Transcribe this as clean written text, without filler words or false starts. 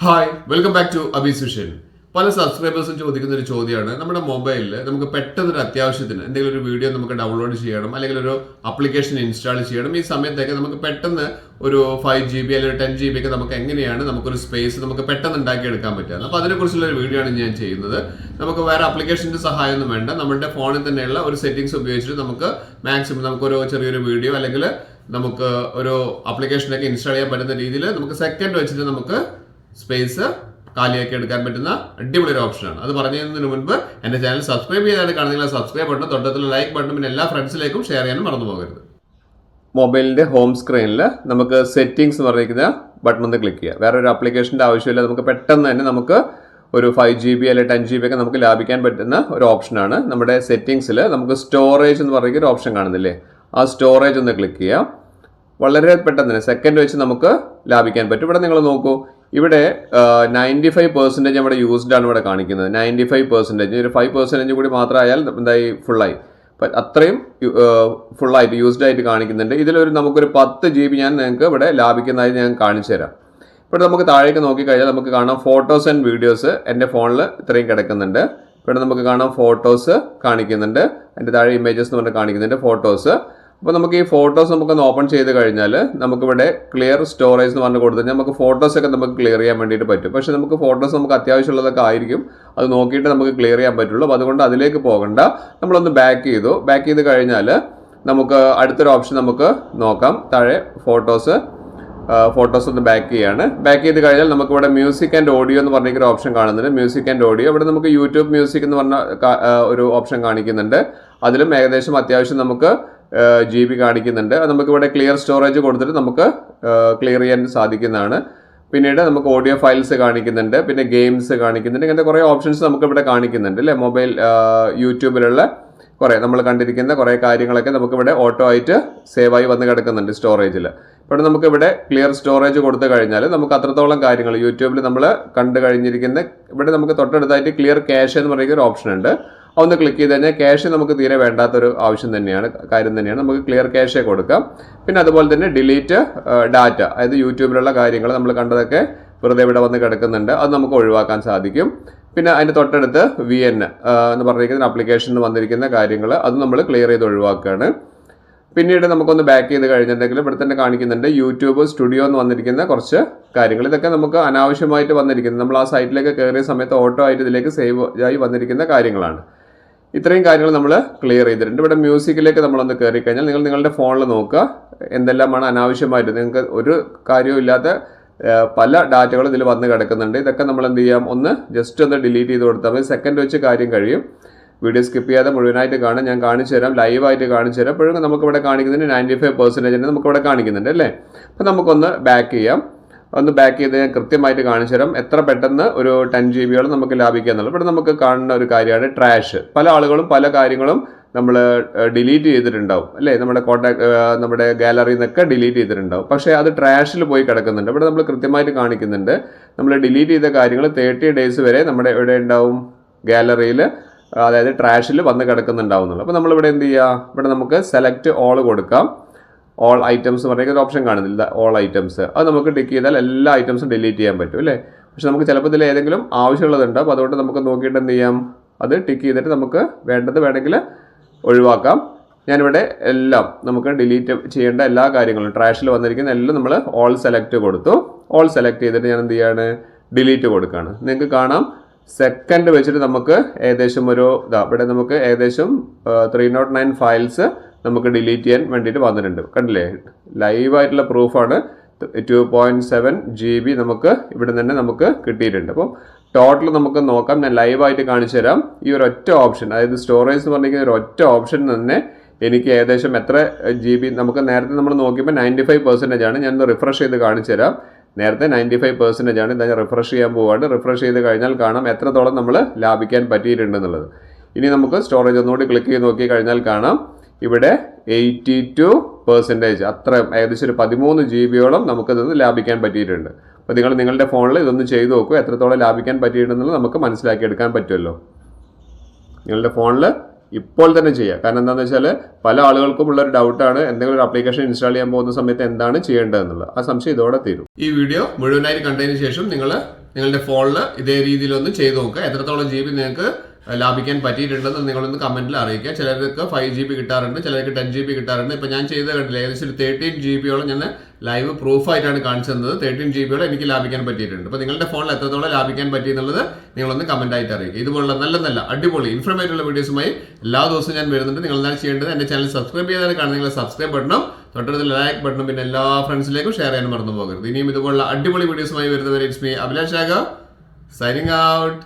Hi welcome back to Abees Vision. പല സബ്സ്ക്രൈബേഴ്സും ചോദിക്കുന്ന ഒരു ചോദ്യമാണ്, നമ്മുടെ മൊബൈലിൽ നമുക്ക് പെട്ടെന്നൊരു അത്യാവശ്യത്തിന് എന്തെങ്കിലും ഒരു വീഡിയോ നമുക്ക് ഡൗൺലോഡ് ചെയ്യണം, അല്ലെങ്കിൽ ഒരു ആപ്ലിക്കേഷൻ ഇൻസ്റ്റാൾ ചെയ്യണം. ഈ സമയത്തൊക്കെ നമുക്ക് പെട്ടെന്ന് ഒരു 5 GB അല്ലെങ്കിൽ 10 GB ഒക്കെ നമുക്ക് എങ്ങനെയാണ് നമുക്കൊരു സ്പേസ് നമുക്ക് പെട്ടെന്ന് ഉണ്ടാക്കിയെടുക്കാൻ പറ്റുക. അപ്പോൾ അതിനെക്കുറിച്ചുള്ള ഒരു വീഡിയോ ആണ് ഞാൻ ചെയ്യുന്നത്. നമുക്ക് വേറെ ആപ്ലിക്കേഷൻ്റെ സഹായമൊന്നും വേണ്ട, നമ്മുടെ ഫോണിൽ തന്നെയുള്ള ഒരു സെറ്റിംഗ്സ് ഉപയോഗിച്ചിട്ട് നമുക്ക് മാക്സിമം നമുക്കൊരു ചെറിയൊരു വീഡിയോ അല്ലെങ്കിൽ നമുക്ക് ഒരു ആപ്ലിക്കേഷനൊക്കെ ഇൻസ്റ്റാൾ ചെയ്യാൻ പറ്റുന്ന രീതിയിൽ നമുക്ക് സെക്കൻഡ് വെച്ചിട്ട് നമുക്ക് സ്പേസ് കാലിയാക്കി എടുക്കാൻ പറ്റുന്ന അടിപൊളി ഒരു ഓപ്ഷനാണ്. അത് പറഞ്ഞതിന് മുൻപ് എൻ്റെ ചാനൽ സബ്സ്ക്രൈബ് ചെയ്താണ് കാണുന്ന സബ്സ്ക്രൈബ് ബട്ടൺ, തൊട്ടത്തിലുള്ള ലൈക്ക് ബട്ടൺ, പിന്നെ എല്ലാ ഫ്രണ്ട്സിലേക്കും ഷെയർ ചെയ്യാനും മറന്നു പോകരുത്. മൊബൈലിൻ്റെ ഹോം സ്ക്രീനിൽ നമുക്ക് സെറ്റിംഗ്സ് എന്ന് പറഞ്ഞിരിക്കുന്ന ബട്ടൺ ഒന്ന് ക്ലിക്ക് ചെയ്യുക. വേറെ ഒരു ആപ്ലിക്കേഷൻ്റെ ആവശ്യമില്ല, നമുക്ക് പെട്ടെന്ന് തന്നെ നമുക്ക് ഒരു 5 GB അല്ലെങ്കിൽ 10 GB ഒക്കെ നമുക്ക് ലാഭിക്കാൻ പറ്റുന്ന ഒരു ഓപ്ഷനാണ്. നമ്മുടെ സെറ്റിംഗ്സിൽ നമുക്ക് സ്റ്റോറേജ് എന്ന് പറയുന്ന ഒരു ഓപ്ഷൻ കാണുന്നില്ലേ, ആ സ്റ്റോറേജ് ഒന്ന് ക്ലിക്ക് ചെയ്യാം. വളരെ പെട്ടെന്ന് തന്നെ സെക്കൻഡ് വെച്ച് നമുക്ക് ലാഭിക്കാൻ പറ്റും. ഇവിടെ നിങ്ങൾ നോക്കൂ, ഇവിടെ 95% നമ്മുടെ യൂസ്ഡ് ആണ് ഇവിടെ കാണിക്കുന്നത്. 95%, ഒരു 5% കൂടി മാത്രമായാൽ എന്തായി ഫുള്ളായി, അത്രയും ഫുള്ളായിട്ട് യൂസ്ഡ് ആയിട്ട് കാണിക്കുന്നുണ്ട്. ഇതിലൊരു നമുക്കൊരു 10 GB ഞാൻ നിങ്ങൾക്ക് ഇവിടെ ലാഭിക്കുന്നതായി ഞാൻ കാണിച്ചു തരാം. ഇവിടെ നമുക്ക് താഴേക്ക് നോക്കിക്കഴിഞ്ഞാൽ നമുക്ക് കാണാം ഫോട്ടോസ് ആൻഡ് വീഡിയോസ് എൻ്റെ ഫോണിൽ ഇത്രയും കിടക്കുന്നുണ്ട്. ഇവിടെ നമുക്ക് കാണാം ഫോട്ടോസ് കാണിക്കുന്നുണ്ട്, അതിൻ്റെ താഴെ ഇമേജസ് എന്ന് പറഞ്ഞ് കാണിക്കുന്നുണ്ട് ഫോട്ടോസ്. അപ്പോൾ നമുക്ക് ഈ ഫോട്ടോസ് നമുക്കൊന്ന് ഓപ്പൺ ചെയ്ത് കഴിഞ്ഞാൽ നമുക്കിവിടെ ക്ലിയർ സ്റ്റോറേജ് എന്ന് പറഞ്ഞ് കൊടുത്തു കഴിഞ്ഞാൽ നമുക്ക് ഫോട്ടോസൊക്കെ നമുക്ക് ക്ലിയർ ചെയ്യാൻ വേണ്ടിയിട്ട് പറ്റും. പക്ഷേ നമുക്ക് ഫോട്ടോസ് നമുക്ക് അത്യാവശ്യമുള്ളതൊക്കെ ആയിരിക്കും, അത് നോക്കിയിട്ട് നമുക്ക് ക്ലിയർ ചെയ്യാൻ പറ്റുള്ളൂ. അപ്പോൾ അതുകൊണ്ട് അതിലേക്ക് പോകണ്ട, നമ്മളൊന്ന് ബാക്ക് ചെയ്ത് കഴിഞ്ഞാൽ നമുക്ക് അടുത്തൊരു ഓപ്ഷൻ നമുക്ക് നോക്കാം. താഴെ ഫോട്ടോസ് ഒന്ന് ബാക്ക് ചെയ്ത് കഴിഞ്ഞാൽ നമുക്കിവിടെ മ്യൂസിക് ആൻഡ് ഓഡിയോ എന്ന് പറഞ്ഞൊരു ഓപ്ഷൻ കാണുന്നുണ്ട്. മ്യൂസിക് ആൻഡ് ഓഡിയോ, ഇവിടെ നമുക്ക് യൂട്യൂബ് മ്യൂസിക് എന്ന് പറഞ്ഞ ഒരു ഓപ്ഷൻ കാണിക്കുന്നുണ്ട്. അതിലും ഏകദേശം അത്യാവശ്യം നമുക്ക് GB കാണിക്കുന്നുണ്ട്. അത് നമുക്കിവിടെ ക്ലിയർ സ്റ്റോറേജ് കൊടുത്തിട്ട് നമുക്ക് ക്ലിയർ ചെയ്യാൻ സാധിക്കുന്നതാണ്. പിന്നീട് നമുക്ക് ഓഡിയോ ഫയൽസ് കാണിക്കുന്നുണ്ട്, പിന്നെ ഗെയിംസ് കാണിക്കുന്നുണ്ട്. ഇങ്ങനത്തെ കുറേ ഓപ്ഷൻസ് നമുക്കിവിടെ കാണിക്കുന്നുണ്ട് അല്ലേ. മൊബൈൽ യൂട്യൂബിലുള്ള കുറേ നമ്മൾ കണ്ടിരിക്കുന്ന കുറേ കാര്യങ്ങളൊക്കെ നമുക്കിവിടെ ഓട്ടോ ആയിട്ട് സേവ് ആയി വന്ന് കിടക്കുന്നുണ്ട് സ്റ്റോറേജിൽ. ഇവിടെ നമുക്കിവിടെ ക്ലിയർ സ്റ്റോറേജ് കൊടുത്തു കഴിഞ്ഞാൽ നമുക്ക് അത്രത്തോളം കാര്യങ്ങൾ യൂട്യൂബിൽ നമ്മൾ കണ്ടു കഴിഞ്ഞിരിക്കുന്ന ഇവിടെ നമുക്ക് തൊട്ടടുത്തായിട്ട് ക്ലിയർ ക്യാഷ് എന്ന് പറയുന്ന ഒരു ഓപ്ഷൻ ഉണ്ട്. അതൊന്ന് ക്ലിക്ക് ചെയ്ത് കഴിഞ്ഞാൽ ക്യാഷ് നമുക്ക് തീരെ വേണ്ടാത്തൊരു കാര്യം തന്നെയാണ്. നമുക്ക് ക്ലിയർ ക്യാഷേ കൊടുക്കാം. പിന്നെ അതുപോലെ തന്നെ ഡിലീറ്റ് ഡാറ്റ, അതായത് യൂട്യൂബിലുള്ള കാര്യങ്ങൾ നമ്മൾ കണ്ടതൊക്കെ വെറുതെ ഇവിടെ വന്ന് കിടക്കുന്നുണ്ട്, അത് നമുക്ക് ഒഴിവാക്കാൻ സാധിക്കും. പിന്നെ അതിൻ്റെ തൊട്ടടുത്ത് VN എന്ന് പറഞ്ഞിരിക്കുന്ന ആപ്ലിക്കേഷനിൽ വന്നിരിക്കുന്ന കാര്യങ്ങൾ അത് നമ്മൾ ക്ലിയർ ചെയ്ത് ഒഴിവാക്കുകയാണ്. പിന്നീട് നമുക്കൊന്ന് ബാക്ക് ചെയ്ത് കഴിഞ്ഞിട്ടുണ്ടെങ്കിൽ ഇവിടെ തന്നെ കാണിക്കുന്നുണ്ട് യൂട്യൂബ് സ്റ്റുഡിയോ എന്ന് വന്നിരിക്കുന്ന കുറച്ച് കാര്യങ്ങൾ. ഇതൊക്കെ നമുക്ക് അനാവശ്യമായിട്ട് വന്നിരിക്കുന്നത്, നമ്മൾ ആ സൈറ്റിലേക്ക് കയറിയ സമയത്ത് ഓട്ടോ ആയിട്ട് ഇതിലേക്ക് സേവ് ആയി വന്നിരിക്കുന്ന കാര്യങ്ങളാണ്. ഇത്രയും കാര്യങ്ങൾ നമ്മൾ ക്ലിയർ ചെയ്തിട്ടുണ്ട്. ഇവിടെ മ്യൂസിക്കിലേക്ക് നമ്മളൊന്ന് കയറി കഴിഞ്ഞാൽ നിങ്ങൾ നിങ്ങളുടെ ഫോണിൽ നോക്കുക എന്തെല്ലാമാണ് അനാവശ്യമായിട്ട് നിങ്ങൾക്ക് ഒരു കാര്യവും ഇല്ലാത്ത പല ഡാറ്റകളും ഇതിൽ വന്ന് കിടക്കുന്നുണ്ട്. ഇതൊക്കെ നമ്മൾ എന്ത് ചെയ്യാം, ഒന്ന് ജസ്റ്റ് ഒന്ന് ഡിലീറ്റ് ചെയ്ത് കൊടുത്താൽ മതി. സെക്കൻഡ് വെച്ച് കാര്യം കഴിയും. വീഡിയോ സ്കിപ്പ് ചെയ്യാതെ മുഴുവനായിട്ട് കാണാൻ ഞാൻ കാണിച്ചു തരാം, ലൈവായിട്ട് കാണിച്ചു തരാം. അപ്പോഴും നമുക്കിവിടെ കാണിക്കുന്നതിന് 95% നമുക്കിവിടെ കാണിക്കുന്നുണ്ട് അല്ലേ. അപ്പോൾ നമുക്കൊന്ന് ബാക്ക് ചെയ്യാം. ഒന്ന് ബാക്ക് ചെയ്ത് ഞാൻ കൃത്യമായിട്ട് കാണിച്ചു തരാം എത്ര പെട്ടെന്ന് ഒരു 10 GB നമുക്ക് ലാഭിക്കുക എന്നുള്ളത്. ഇവിടെ നമുക്ക് കാണുന്ന ഒരു കാര്യമാണ് ട്രാഷ്. പല ആളുകളും പല കാര്യങ്ങളും നമ്മൾ ഡിലീറ്റ് ചെയ്തിട്ടുണ്ടാവും അല്ലേ, നമ്മുടെ ഗാലറിയിൽ നിന്നൊക്കെ ഡിലീറ്റ് ചെയ്തിട്ടുണ്ടാവും. പക്ഷേ അത് ട്രാഷിൽ പോയി കിടക്കുന്നുണ്ട്. ഇവിടെ നമ്മൾ കൃത്യമായിട്ട് കാണിക്കുന്നുണ്ട് നമ്മൾ ഡിലീറ്റ് ചെയ്ത കാര്യങ്ങൾ 30 days വരെ നമ്മുടെ ഇവിടെ ഉണ്ടാവും ഗാലറിയിൽ, അതായത് ട്രാഷിൽ വന്ന് കിടക്കുന്നുണ്ടാവുന്നുള്ളൂ. അപ്പോൾ നമ്മളിവിടെ എന്ത് ചെയ്യുക, ഇവിടെ നമുക്ക് സെലക്ട് ഓൾ കൊടുക്കാം. ഓൾ ഐറ്റംസ് പറയുന്ന ഒരു ഓപ്ഷൻ കാണുന്നില്ല, ഓൾ ഐറ്റംസ്, അത് നമുക്ക് ടിക്ക് ചെയ്താൽ എല്ലാ ഐറ്റംസും ഡിലീറ്റ് ചെയ്യാൻ പറ്റും അല്ലേ. പക്ഷെ നമുക്ക് ചിലപ്പോൾ ഇതിൽ ഏതെങ്കിലും ആവശ്യമുള്ളതുണ്ട്, അപ്പോൾ അതുകൊണ്ട് നമുക്ക് നോക്കിയിട്ട് എന്ത് ചെയ്യാം, അത് ടിക്ക് ചെയ്തിട്ട് നമുക്ക് വേണ്ടത് വേണമെങ്കിൽ ഒഴിവാക്കാം. ഞാനിവിടെ എല്ലാം നമുക്ക് ഡിലീറ്റ് ചെയ്യേണ്ട എല്ലാ കാര്യങ്ങളും ട്രാഷിൽ വന്നിരിക്കുന്ന എല്ലാം നമ്മൾ ഓൾ സെലക്ട് കൊടുത്തു. ഓൾ സെലക്ട് ചെയ്തിട്ട് ഞാൻ എന്ത് ചെയ്യാണ്, ഡിലീറ്റ് കൊടുക്കുകയാണ്. നിങ്ങൾക്ക് കാണാം സെക്കൻഡ് വെച്ചിട്ട് നമുക്ക് ഏകദേശം ഇവിടെ നമുക്ക് ഏകദേശം 309 ഫയൽസ് നമുക്ക് ഡിലീറ്റ് ചെയ്യാൻ വേണ്ടിയിട്ട് വന്നിട്ടുണ്ട്. കണ്ടില്ലേ, ലൈവായിട്ടുള്ള പ്രൂഫാണ്. 2.7 GB നമുക്ക് ഇവിടെ തന്നെ നമുക്ക് കിട്ടിയിട്ടുണ്ട്. അപ്പം ടോട്ടൽ നമുക്ക് നോക്കാം, ഞാൻ ലൈവായിട്ട് കാണിച്ചു തരാം. ഈ ഒരു ഒറ്റ ഓപ്ഷൻ, അതായത് സ്റ്റോറേജ് എന്ന് പറഞ്ഞിരിക്കുന്ന ഒരു ഒറ്റ ഓപ്ഷൻ തന്നെ എനിക്ക് ഏകദേശം എത്ര GB നമുക്ക് നേരത്തെ നമ്മൾ നോക്കിയപ്പോൾ 95% ആണ്. ഞാനൊന്ന് റിഫ്രഷ് ചെയ്ത് കാണിച്ചു തരാം. നേരത്തെ 95% ആണ്. ഇതാ ഞാൻ റിഫ്രഷ് ചെയ്യാൻ പോവുകയാണ്. റിഫ്രഷ് ചെയ്ത് കഴിഞ്ഞാൽ കാണാം എത്രത്തോളം നമ്മൾ ലാഭിക്കാൻ പറ്റിയിട്ടുണ്ടെന്നുള്ളത്. ഇനി നമുക്ക് സ്റ്റോറേജ് ഒന്നുകൂടി ക്ലിക്ക് ചെയ്ത് നോക്കി കഴിഞ്ഞാൽ കാണാം ഇവിടെ 82%, അത്ര ഏകദേശം ഒരു 13 GB നമുക്കിതൊന്ന് ലാഭിക്കാൻ പറ്റിയിട്ടുണ്ട്. അപ്പോൾ നിങ്ങൾ നിങ്ങളുടെ ഫോണിൽ ഇതൊന്ന് ചെയ്ത് നോക്കൂ, എത്രത്തോളം ലാഭിക്കാൻ പറ്റിയിട്ടുണ്ടെന്നുള്ളത് നമുക്ക് മനസ്സിലാക്കിയെടുക്കാൻ പറ്റുമല്ലോ. നിങ്ങളുടെ ഫോണിൽ ഇപ്പോൾ തന്നെ ചെയ്യുക. കാരണം എന്താണെന്ന് വെച്ചാൽ പല ആളുകൾക്കും ഉള്ളൊരു ഡൗട്ടാണ് എന്തെങ്കിലും ഒരു ആപ്ലിക്കേഷൻ ഇൻസ്റ്റാൾ ചെയ്യാൻ പോകുന്ന സമയത്ത് എന്താണ് ചെയ്യേണ്ടതെന്നുള്ളത്. ആ സംശയം ഇതോടെ തീരും. ഈ വീഡിയോ മുഴുവനായി കണ്ടതിന് ശേഷം നിങ്ങൾ നിങ്ങളുടെ ഫോണിൽ ഇതേ രീതിയിലൊന്ന് ചെയ്ത് നോക്കുക. എത്രത്തോളം GB നിങ്ങൾക്ക് ലാഭിക്കാൻ പറ്റിയിട്ടുണ്ടെന്ന് നിങ്ങളൊന്ന് കമന്റിൽ അറിയിക്കുക. ചിലർക്ക് 5 GB കിട്ടാറുണ്ട്, ചിലർക്ക് 10 GB കിട്ടാറുണ്ട്. ഇപ്പൊ ഞാൻ ചെയ്ത് കണ്ടില്ല, ഏകദേശം ഒരു 13 GB ഞാൻ ലൈവ് പ്രൂഫായിട്ടാണ് കാണിച്ചു തന്നത്. 13 GB എനിക്ക് ലാഭിക്കാൻ പറ്റിയിട്ടുണ്ട്. അപ്പോൾ നിങ്ങളുടെ ഫോണിൽ എത്രത്തോളം ലാഭിക്കാൻ പറ്റി എന്നുള്ളത് നിങ്ങളൊന്ന് കമന്റ് ആയിട്ട് അറിയിക്കുക. ഇതുപോലുള്ള നല്ല അടിപൊളി ഇൻഫോർമേറ്റീവ് ഉള്ള വീഡിയോസുമായി എല്ലാ ദിവസവും ഞാൻ വരുന്നുണ്ട്. നിങ്ങൾ എന്താണ് ചെയ്യേണ്ടത്? എൻ്റെ ചാനൽ സബ്സ്ക്രൈബ് ചെയ്താൽ കാണുന്ന സബ്സ്ക്രൈബ് ബട്ടണും തൊട്ടടുത്ത് ലൈക്ക് ബട്ടണും പിന്നെ എല്ലാ ഫ്രണ്ട്സിലേക്കും ഷെയർ ചെയ്യാൻ മറന്നു പോകരുത്. ഇനിയും ഇതുപോലുള്ള അടിപൊളി വീഡിയോസുമായി വരുന്നവരെ it's me Abhilash Raghav signing out.